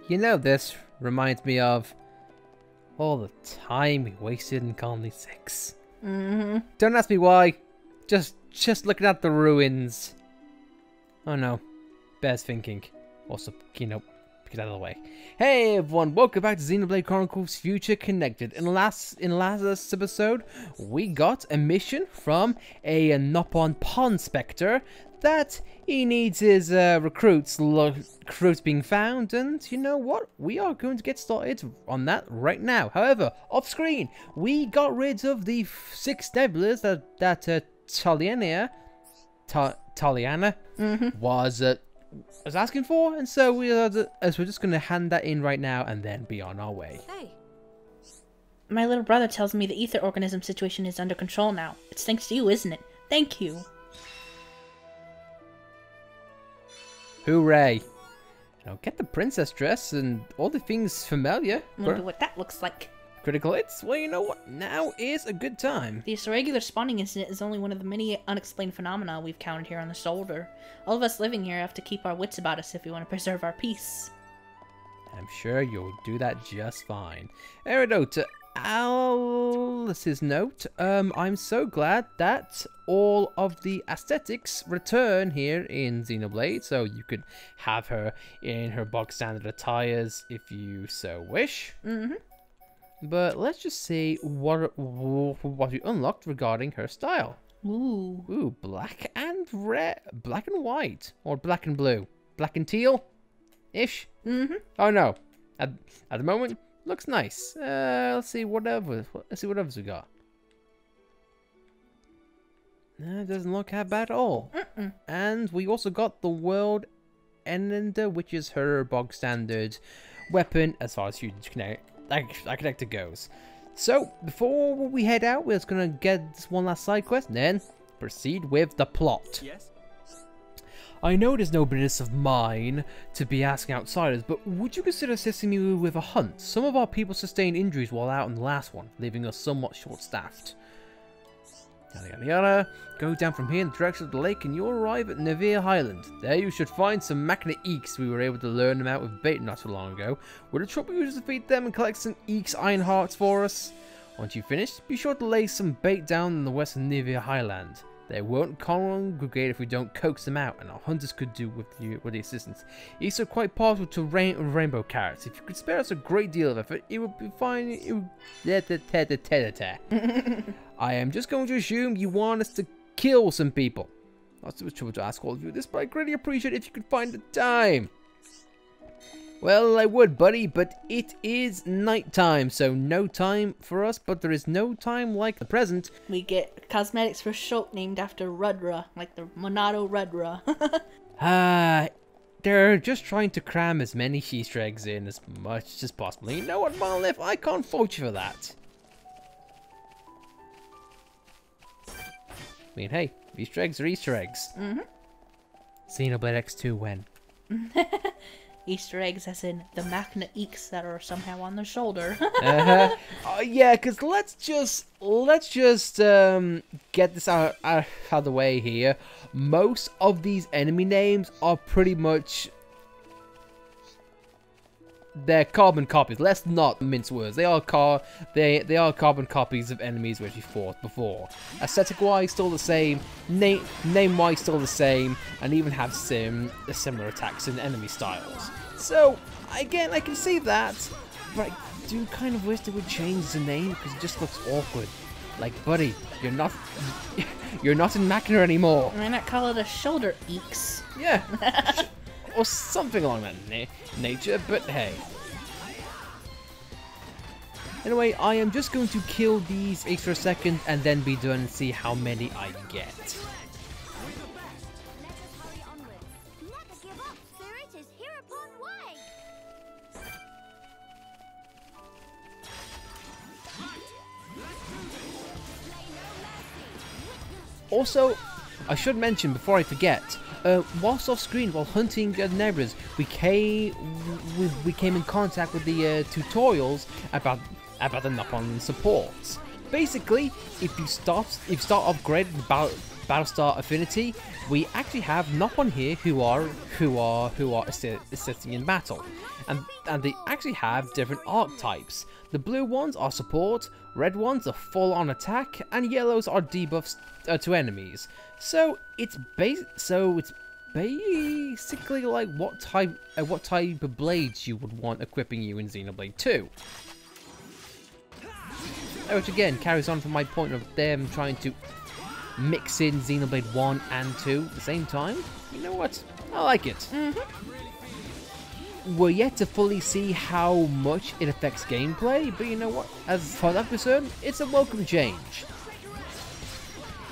You know, this reminds me of all the time we wasted in Colony 6. Don't ask me why. Just looking at the ruins. Oh no. Bear's thinking. Also, Kino, get out of the way. Hey everyone, welcome back to Xenoblade Chronicles Future Connected. In last episode, we got a mission from a Nopon Pond Spectre that he needs his recruits being found, and you know what? We are going to get started on that right now. However, off screen, we got rid of the 6 nebulas that Taliana was asking for, and so we're just going to hand that in right now and then be on our way. Hey. My little brother tells me the ether organism situation is under control now. It's thanks to you, isn't it? Thank you. Hooray. Now get the princess dress and all the things for Melia. Wonder what that looks like. Critical hits? Well, you know what? Now is a good time. This irregular spawning incident is only one of the many unexplained phenomena we've counted here on the shoulder. All of us living here have to keep our wits about us if we want to preserve our peace. I'm sure you'll do that just fine. Eridote, Alice's note. I'm so glad that all of the aesthetics return here in Xenoblade, so you could have her in her bog standard attires if you so wish. But let's just see what we unlocked regarding her style. Ooh, black and red, black and white, or black and blue, black and teal-ish. Oh no, at the moment looks nice. Let's see what others we got. It doesn't look that bad at all. And we also got the world ender, which is her bog standard weapon as far as huge connector goes. So before we head out, we're just gonna get this one last side quest and then proceed with the plot. Yes. I know it is no business of mine to be asking outsiders, but would you consider assisting me with a hunt? Some of our people sustained injuries while out in the last one, leaving us somewhat short-staffed. Yada yada yada. Go down from here in the direction of the lake and you'll arrive at Nene Highland. There you should find some Machina Eeks. We were able to learn them out with bait not so long ago. Would it trouble you to defeat them and collect some Eeks iron hearts for us? Once you've finished, be sure to lay some bait down in the west of Nene Highland. They won't congregate if we don't coax them out, and our hunters could do with the assistance. Eeks are quite partial to rainbow carrots. If you could spare us a great deal of effort, it would be fine. I am just going to assume you want us to kill some people. Not too much trouble to ask all of you this, but I'd greatly appreciate it if you could find the time. Well, I would, buddy, but it is night time, so no time for us, but there is no time like the present. We get cosmetics for Shulk named after Rudra, like the Monado Rudra. They're just trying to cram as many Easter eggs in as much as possible. You know what, Monolith? I can't fault you for that. I mean, hey, Easter eggs are Easter eggs. Xenoblade X2 when? Easter eggs as in the Machina Eeks that are somehow on the shoulder. Yeah, because let's just get this out of the way here. Most of these enemy names are pretty much they're carbon copies. Let's not mince words. They are carbon copies of enemies which we fought before. Aesthetic wise, still the same. Name wise, still the same, and even have similar attacks and enemy styles. So again, I can see that, but I do kind of wish they would change the name because it just looks awkward. Like, buddy, you're not in Machina anymore. Why not call it a shoulder Eeks? Yeah. Or something along that nature, but hey. Anyway, I am just going to kill these Eeks for a second and then be done and see how many I get. Also, I should mention before I forget, whilst off screen while hunting neighbors, we came in contact with the tutorials about the Nopon supports. Basically, if you start upgrading Battlestar Affinity, we actually have Nopon here who are assisting in battle, and they actually have different archetypes. The blue ones are support, red ones are full-on attack, and yellows are debuffs to enemies. So it's basically like what type of blades you would want equipping you in Xenoblade 2. Which again carries on from my point of them trying to mix in Xenoblade 1 and 2 at the same time. You know what? I like it. We're yet to fully see how much it affects gameplay, but you know what? As far as I'm concerned, it's a welcome change.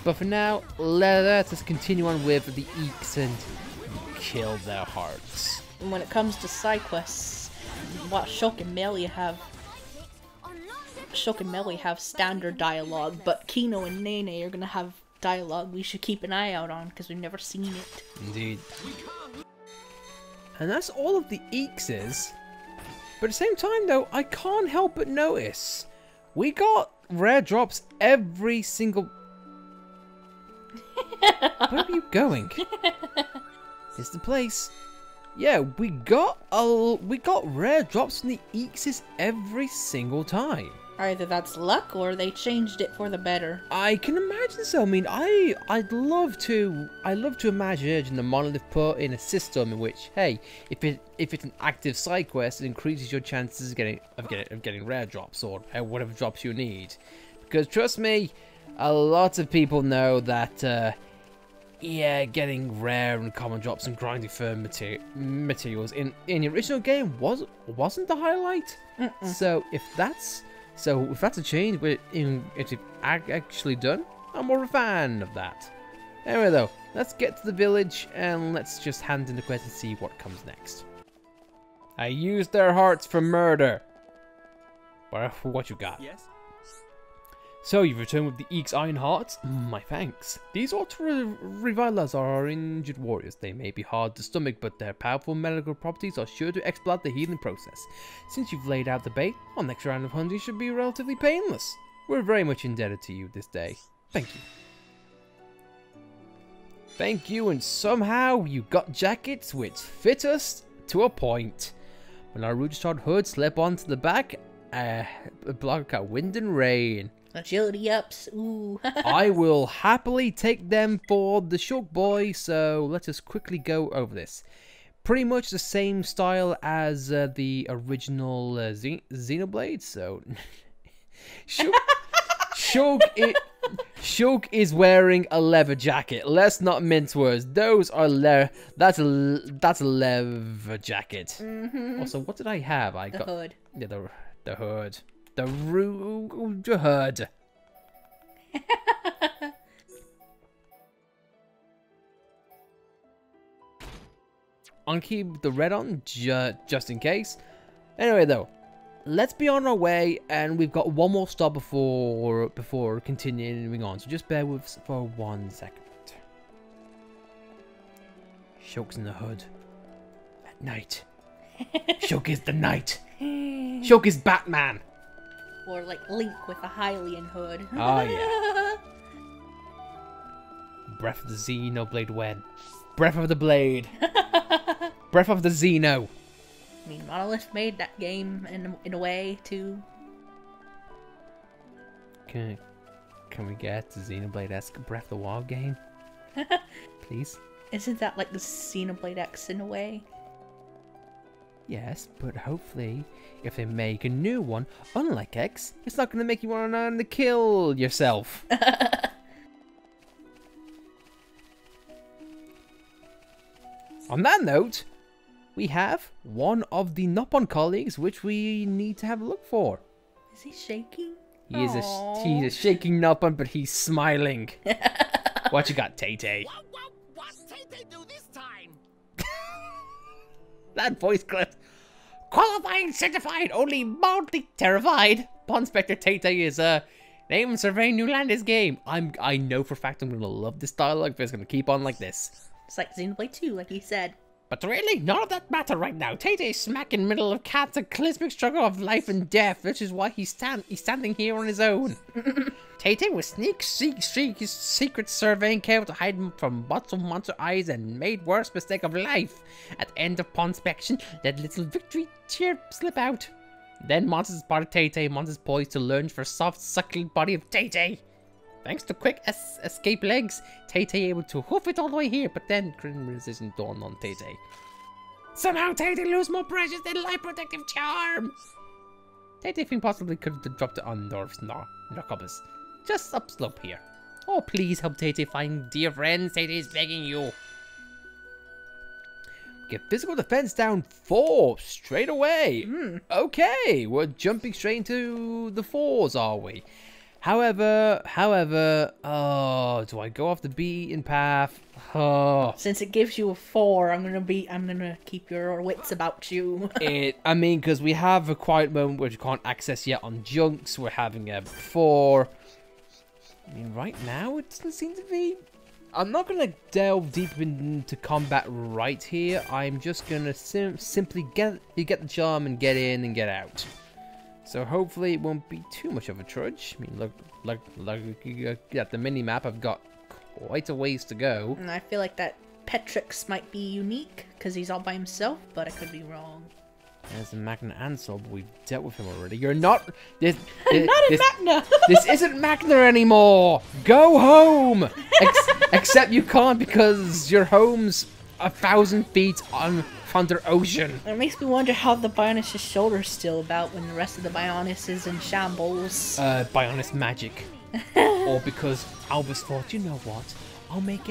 But for now, let us continue on with the Eeks and kill their hearts. And when it comes to side quests, what Shulk and Melia have standard dialogue, but Kino and Nene are gonna have dialogue we should keep an eye out on because we've never seen it. Indeed. And that's all of the Eekses. But at the same time though, I can't help but notice we got rare drops every single... Where are you going? It's the place. Yeah, we got rare drops from the Eekses every single time. Either that's luck or they changed it for the better. I can imagine so. I mean, I'd love to imagine the Monolith put in a system in which, hey, if it's an active side quest, it increases your chances of getting rare drops or whatever drops you need. Because trust me, a lot of people know that yeah, getting rare and common drops and grinding for materials in the original game wasn't the highlight. So if that's a change it's actually done, I'm more of a fan of that. Anyway though, let's get to the village and let's just hand in the quest and see what comes next. I used their hearts for murder. What you got? Yes. So you've returned with the Eek's Iron Hearts? My thanks. These ought to revitalize our injured warriors. They may be hard to stomach, but their powerful medical properties are sure to expedite the healing process. Since you've laid out the bait, our next round of hunting should be relatively painless. We're very much indebted to you this day. Thank you. Thank you, and somehow you got jackets which fit us to a point. When our Rudistard hood slip onto the back, block out wind and rain. Agility ups, ooh. I will happily take them for the Shulk boy, so let us quickly go over this. Pretty much the same style as the original Xenoblade, so... Shulk is wearing a leather jacket. Let's not mince words. Those are that's a leather jacket. Also, what did I have? I got hood. Yeah, the hood. The hood. I'll keep the red on just in case. Anyway, though, let's be on our way, and we've got one more stop before continuing on. So just bear with us for 1 second. Shulk's in the hood at night. Shulk is the night. Shulk is Batman. Or like Link with a Hylian hood. Oh yeah. Breath of the Xenoblade when? Breath of the Blade. Breath of the Xeno. I mean, Monolith made that game in a way too. Can we get the Xenoblade-esque Breath of the Wild game? Please? Isn't that like the Xenoblade X in a way? Yes, but hopefully, if they make a new one, unlike X, it's not going to make you want to kill yourself. On that note, we have one of the Nopon colleagues which we need to have a look for. Is he shaking? He's a shaking Nopon, but he's smiling. What you got, Tay-Tay? What's Tay-Tay do this time? That voice clip. Qualified, certified, only mildly terrified. Pond Spectre Tay-Tay is name surveying new land is game. I know for a fact I'm gonna love this dialogue, but it's gonna keep on like this. It's like Xenoblade 2, like he said. But really, none of that matter right now. Tay-Tay's smack in the middle of cataclysmic struggle of life and death, which is why he's standing here on his own. Tay-Tay was seek his secret surveying careful to hide him from monster eyes and made worst mistake of life. At the end of inspection, let little victory cheer slip out. Then monsters spotted Tay-Tay. Monsters poised to lunge for soft, succulent body of Tay-Tay. Thanks to quick escape legs, Tay-Tay able to hoof it all the way here, but then grim realization dawned on Tay-Tay. Somehow Tay-Tay lose more precious than life protective charm! Tay-Tay think possibly could have dropped it on Narcobbas. Just upslope here. Oh, please help Tay-Tay find dear friends, Tay-Tay is begging you. Get physical defense down 4 straight away. Okay, we're jumping straight into the 4s, are we? However, oh, do I go off the beaten path? Oh. Since it gives you a 4, I'm gonna keep your wits about you. I mean, because we have a quiet moment which we can't access yet on junks. We're having a 4. I mean, right now it doesn't seem to be. I'm not gonna delve deep into combat right here. I'm just gonna simply get the charm and get in and get out. So hopefully it won't be too much of a trudge. I mean, look at the mini-map. I've got quite a ways to go. And I feel like that Petrix might be unique, because he's all by himself, but I could be wrong. There's a Magna Ansel, but we've dealt with him already. You're not... Not in Magna! This isn't Magna anymore! Go home! Except you can't because your home's 1,000 feet under ocean. It makes me wonder how the Bionis' shoulder's still about when the rest of the Bionis is in shambles. Bionis magic. Or because Albus thought, you know what? I'll make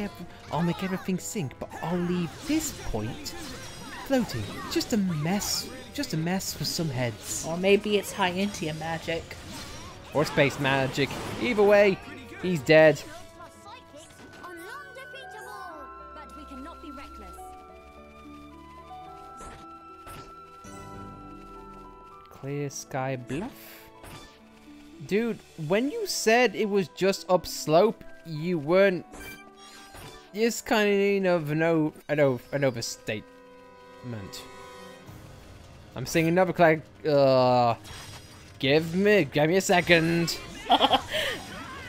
everything sink, but I'll leave this point floating. Just a mess for some heads. Or maybe it's Hyentia magic. Or space magic. Either way, he's dead. Clear Sky Bluff? Dude, when you said it was just upslope, you weren't... It's kind of an overstatement. I'm seeing another clag... Give me a second.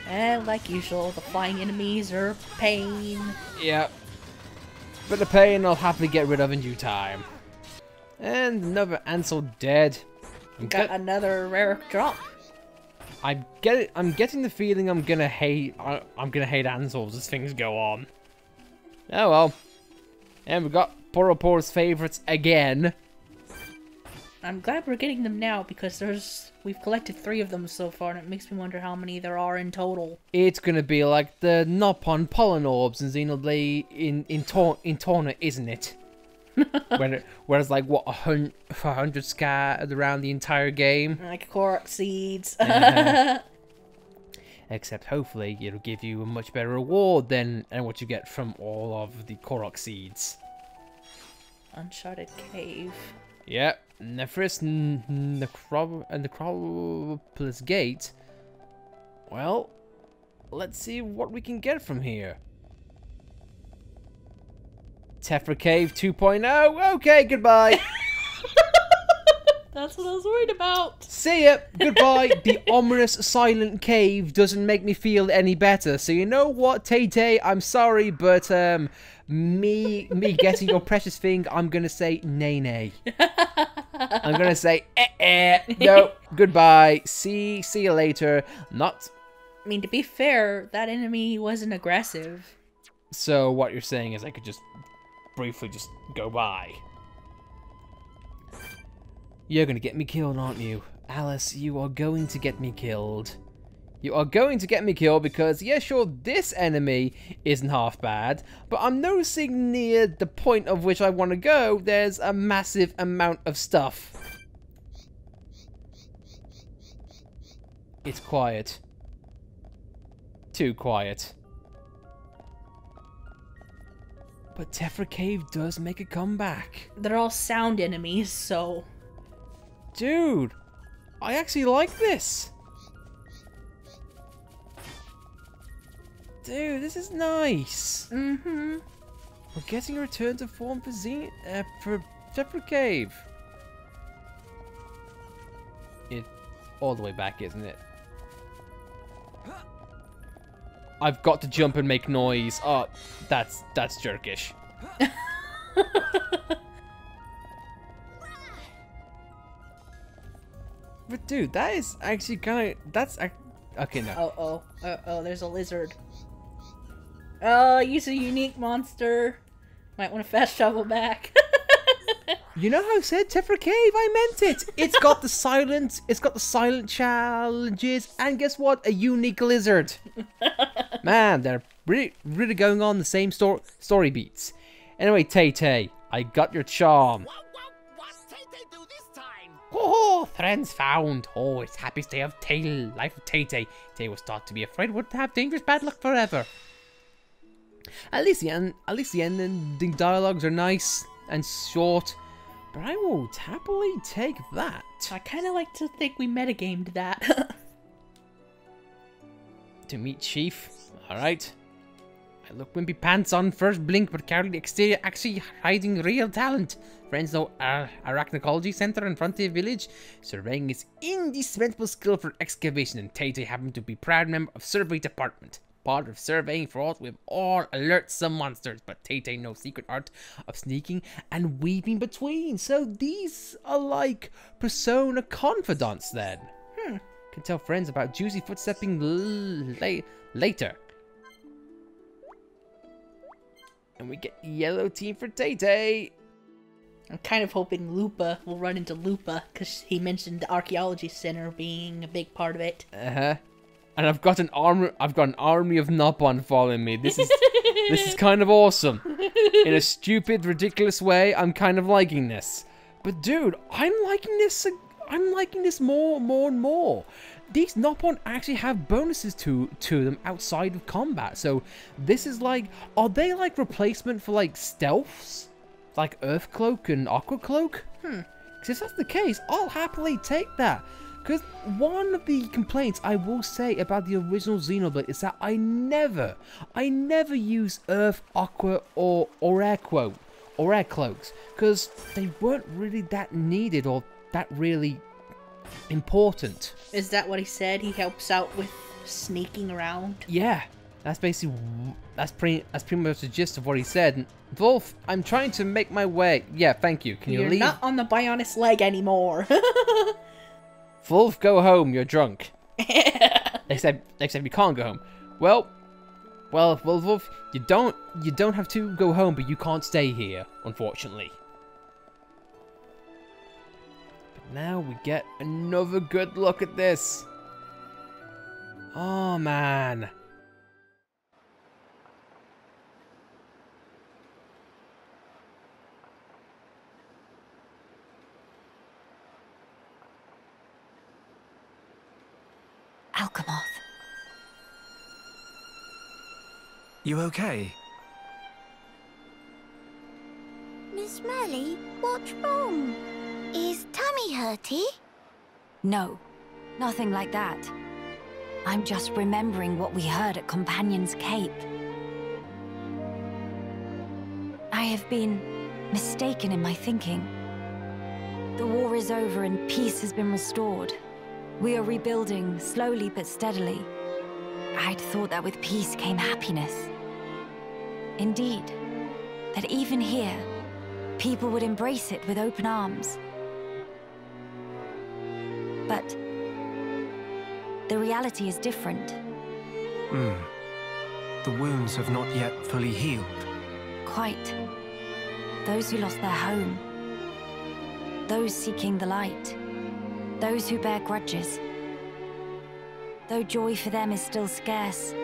And like usual, the flying enemies are pain. Yep. But the pain I'll happily get rid of in due time. And another Ansel dead. Got another rare drop. I'm getting the feeling I'm gonna hate Ansels as things go on. Oh well. And we've got Poropor's favorites again. I'm glad we're getting them now because we've collected 3 of them so far, and it makes me wonder how many there are in total. It's gonna be like the Nopon Pollen Orbs in Xenoblade in Torna, isn't it? Whereas like what 100 scattered around the entire game, like Korok seeds. Except hopefully it'll give you a much better reward than what you get from all of the Korok seeds. Uncharted Cave. Yep, Nephris Necropolis Gate. Well, let's see what we can get from here. Tephra Cave 2.0. Okay, goodbye. That's what I was worried about. See ya. Goodbye. The ominous silent cave doesn't make me feel any better. So you know what, Tay-Tay? I'm sorry, but me getting your precious thing, I'm gonna say Nene. I'm gonna say no. Goodbye. See you later. Not. I mean, to be fair, that enemy wasn't aggressive. So what you're saying is I could just briefly just go by. You're gonna get me killed, aren't you? Alice, you are going to get me killed. You are going to get me killed because, yeah, sure, this enemy isn't half bad, but I'm noticing near the point of which I want to go, there's a massive amount of stuff. It's quiet. Too quiet. But Tephra Cave does make a comeback. They're all sound enemies, so... Dude, I actually like this. Dude, this is nice. Mm-hmm. We're getting a return to form for Separate Cave. It's all the way back, isn't it? I've got to jump and make noise. Oh, that's jerkish. But dude, that is actually kind of okay. No. Oh, there's a lizard. Oh, he's a unique monster. Might want to fast travel back. You know how I said Tefra Cave? I meant it. It's got the silent challenges, and guess what? A unique lizard. Man, they're really going on the same story beats. Anyway, Tay-Tay, I got your charm. What's Tay-Tay do this time? Oh, friends found. Oh, it's happiest day of life of Tay-Tay. Tay was thought to be afraid would have dangerous bad luck forever. At least the ending dialogues are nice and short. But I will happily take that. I kind of like to think we metagamed that. To meet Chief. Alright. I look wimpy pants on first blink, but carry the exterior actually hiding real talent. Friends know Arachnecology Center in Frontier Village. Surveying is indispensable skill for excavation, and Tay-Tay happened to be proud member of Survey Department. Part of surveying frauds, we've all alert some monsters, but Tay-Tay knows secret art of sneaking and weaving between. So these are like persona confidants then. Can tell friends about juicy footstepping later. And we get yellow team for Tay-Tay. I'm kind of hoping Lupa will run into Lupa, because he mentioned the archaeology center being a big part of it. And I've got an army of Nopon following me. This is kind of awesome. In a stupid, ridiculous way, I'm kind of liking this. But dude, I'm liking this more and more. These Nopon actually have bonuses to them outside of combat. So this is like, are they like replacement for like stealths? Like Earth Cloak and Aqua Cloak? Because if that's the case, I'll happily take that. Because one of the complaints I will say about the original Xenoblade is that I never use Earth, Aqua, or Air Cloaks. Because they weren't really that needed or that really important. Is that what he said? He helps out with sneaking around? Yeah, that's pretty much the gist of what he said. And Wolf, I'm trying to make my way. Yeah, thank you. Can you leave? You're not on the Bionis leg anymore. Wolf, go home. You're drunk. except you can't go home. Well, Wolf, you don't have to go home, but you can't stay here, unfortunately. But now we get another good look at this. Oh man. Alchemoth. You okay? Miss Melia, what's wrong? Is tummy hurty? No, nothing like that. I'm just remembering what we heard at Companion's Cape. I have been mistaken in my thinking. The war is over and peace has been restored. We are rebuilding, slowly but steadily. I'd thought that with peace came happiness. Indeed, that even here, people would embrace it with open arms. But the reality is different. The wounds have not yet fully healed. Quite. Those who lost their home. Those seeking the light. Those who bear grudges. Though joy for them is still scarce,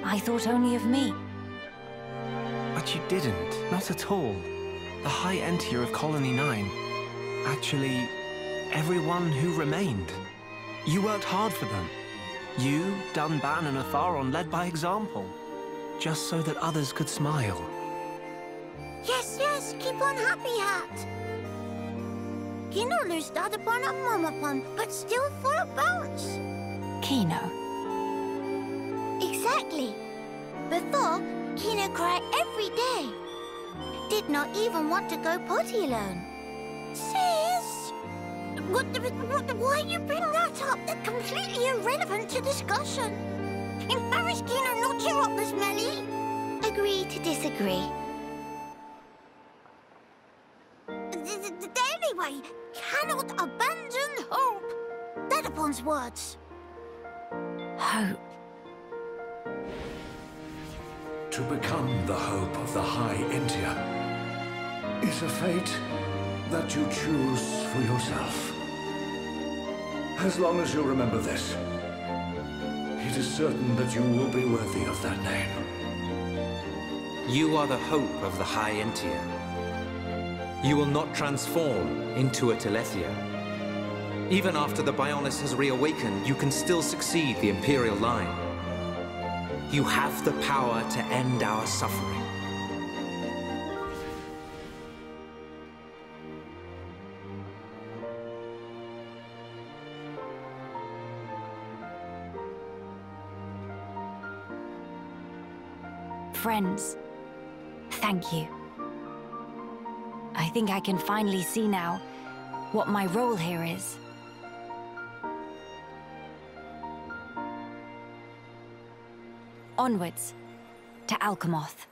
I thought only of me. But you didn't. Not at all. The High Entier of Colony 9. Actually, everyone who remained. You worked hard for them. You, Dunban, and Atharon led by example. Just so that others could smile. Yes, keep on happy, Hat. Kino loosed out upon a Momopon, but still full of bounce. Kino? Exactly. Before, Kino cried every day. might not even want to go potty alone. Sis? Why you bring that up? That's completely irrelevant to discussion. Embarrass Kino not cheer up, Miss Melia. Agree to disagree. Anyway, cannot abandon hope. Dadapon's words. Hope. To become the hope of the High Entia is a fate that you choose for yourself. As long as you remember this, it is certain that you will be worthy of that name. You are the hope of the High Entia. You will not transform into a Telethia. Even after the Bionis has reawakened, you can still succeed the Imperial line. You have the power to end our suffering. Friends, thank you. I think I can finally see now what my role here is. Onwards to Alchemoth.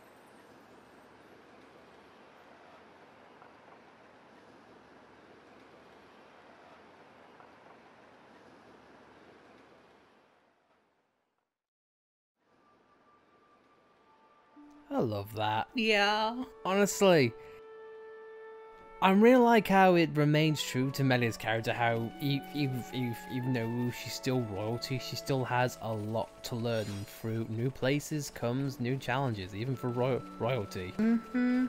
I love that. Yeah. Honestly, I really like how it remains true to Melia's character, how even though she's still royalty, she still has a lot to learn. Through new places comes new challenges, even for royalty.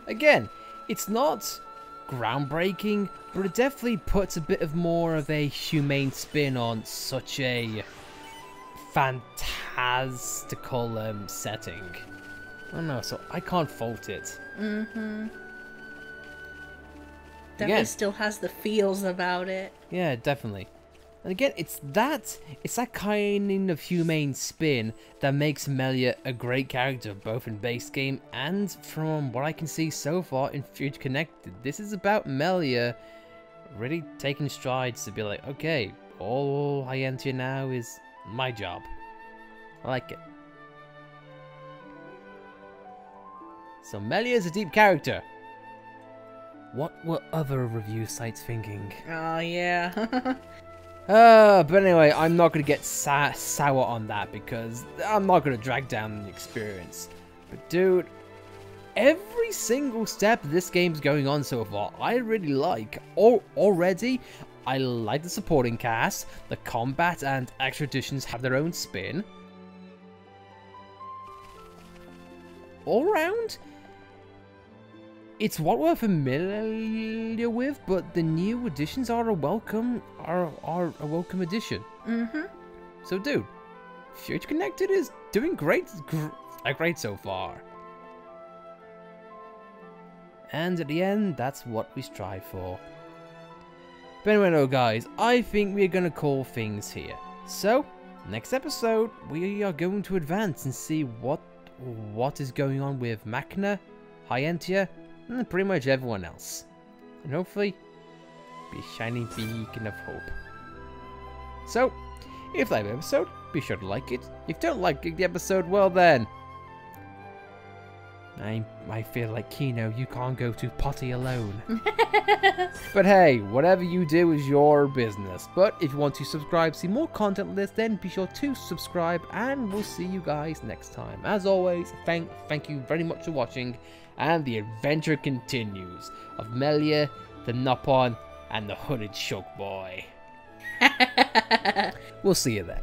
Again, it's not groundbreaking, but it definitely puts a bit of more of a humane spin on such a fantastical setting. I don't know, so I can't fault it. Definitely still has the feels about it. Yeah, definitely. And again, it's that kind of humane spin that makes Melia a great character, both in base game and from what I can see so far in Future Connected. This is about Melia really taking strides to be like, okay, all I enter now is my job. I like it. So Melia is a deep character. What were other review sites thinking? Oh, yeah. But anyway, I'm not going to get sour on that because I'm not going to drag down the experience. But dude, every single step this game's going on so far, I really like. Already, I like the supporting cast, the combat and extra additions have their own spin. All round, it's what we're familiar with, but the new additions are a welcome addition. So, dude, Future Connected is doing great so far. And at the end, that's what we strive for. But anyway, no, guys, I think we're gonna call things here. So, next episode, we are going to advance and see what is going on with Machina, High Entia, and pretty much everyone else. And hopefully, be a shining beacon of hope. So, if you like the episode, be sure to like it. If you don't like the episode, well then, I feel like Kino, you can't go to potty alone. But hey, whatever you do is your business. But if you want to subscribe, see more content like this, then be sure to subscribe, and we'll see you guys next time. As always, thank you very much for watching, and the adventure continues of Melia, the Nopon, and the hooded Shulk boy. We'll see you then.